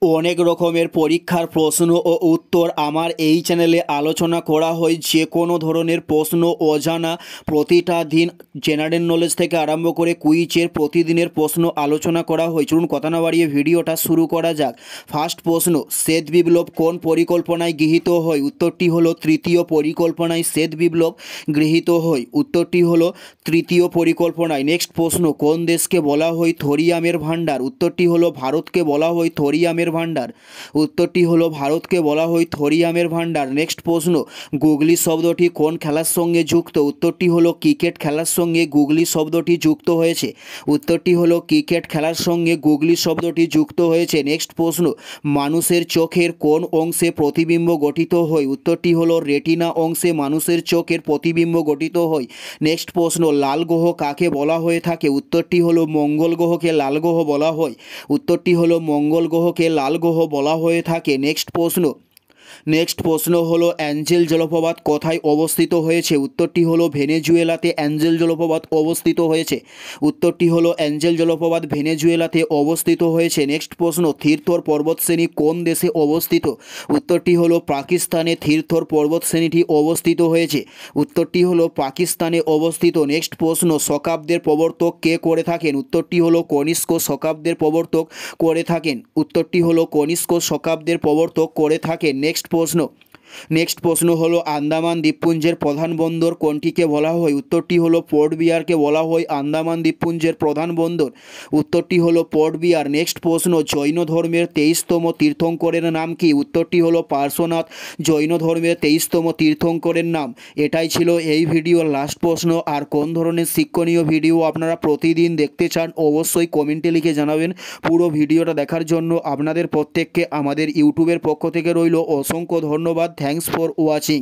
অনেক রকমের পরীক্ষার প্রশ্ন ও উত্তর আমার এই চ্যানেলে আলোচনা করা হয়। যে কোনো ধরনের প্রশ্ন, অজানা প্রতিটা দিন জেনারেল নলেজ থেকে আরম্ভ করে কুইজের প্রতিদিনের প্রশ্ন আলোচনা করা হয়। চলুন কথা না বাড়িয়ে ভিডিওটা শুরু করা যাক। ফার্স্ট প্রশ্ন, শ্বেত বিপ্লব কোন পরিকল্পনায় গৃহীত হয়? উত্তরটি হলো তৃতীয় পরিকল্পনায় শ্বেত বিপ্লব গৃহীত হয়। উত্তরটি হলো তৃতীয় পরিকল্পনায়। নেক্সট প্রশ্ন, কোন দেশকে বলা হয় থোরিয়ামের ভাণ্ডার? উত্তরটি হলো ভারতকে বলা হয় থোরিয়ামের ভাণ্ডার। উত্তরটি হলো ভারতকে বলা হয় থোরিয়ামের ভাণ্ডার। নেক্সট প্রশ্ন, গুগলি শব্দটি কোন খেলার সঙ্গে যুক্ত? উত্তরটি হলো ক্রিকেট খেলার সঙ্গে গুগলি শব্দটি যুক্ত হয়েছে। উত্তরটি হলো ক্রিকেট খেলার সঙ্গে গুগলি শব্দটি যুক্ত হয়েছে। নেক্সট প্রশ্ন, মানুষের চোখের কোন অংশে প্রতিবিম্ব গঠিত হয়? উত্তরটি হলো রেটিনা অংশে মানুষের চোখের প্রতিবিম্ব গঠিত হয়। নেক্সট প্রশ্ন, লাল গ্রহ কাকে বলা হয়ে থাকে? উত্তরটি হলো মঙ্গল গ্রহকে লাল গ্রহ বলা হয়। উত্তরটি হলো মঙ্গল গ্রহকে লাল গ্রহ বলা হয়ে থাকে। নেক্সট প্রশ্ন হলো অ্যাঞ্জেল জলপ্রপাত কোথায় অবস্থিত হয়েছে? উত্তরটি হলো ভেনেজুয়েলাতে অ্যাঞ্জেল জলপ্রপাত অবস্থিত হয়েছে। উত্তরটি হলো অ্যাঞ্জেল জলপ্রপাত ভেনেজুয়েলাতে অবস্থিত হয়েছে। নেক্সট প্রশ্ন, থিরথর পর্বতশ্রেণী কোন দেশে অবস্থিত? উত্তরটি হলো পাকিস্তানে থিরথর পর্বতশ্রেণীটি অবস্থিত হয়েছে। উত্তরটি হলো পাকিস্তানে অবস্থিত। নেক্সট প্রশ্ন, শকাব্দের প্রবর্তক কে করে থাকেন? উত্তরটি হলো কনিষ্ক শকাব্দের প্রবর্তক করে থাকেন। উত্তরটি হলো কনিষ্ক শকাব্দের প্রবর্তক করে থাকেন। নেক্সট প্রশ্ন হলো আন্দামান দ্বীপপুঞ্জের প্রধান বন্দর কোনটিকে বলা হয়? উত্তরটি হলো পোর্ট বিয়ারকে বলা হয় আন্দামান দ্বীপপুঞ্জের প্রধান বন্দর। উত্তরটি হলো পোর্ট বিয়ার। নেক্সট প্রশ্ন, জৈন ধর্মের 23তম তীর্থঙ্করের নাম কি? উত্তরটি হলো পার্শ্বনাথ জৈন ধর্মের 23তম তীর্থঙ্করের নাম। এটাই ছিল এই ভিডিওর লাস্ট প্রশ্ন। আর কোন ধরনের শিক্ষণীয় ভিডিও আপনারা প্রতিদিন দেখতে চান অবশ্যই কমেন্টে লিখে জানাবেন। পুরো ভিডিওটা দেখার জন্য আপনাদের প্রত্যেককে আমাদের ইউটিউবের পক্ষ থেকে রইল অসংখ্য ধন্যবাদ। Thanks for watching.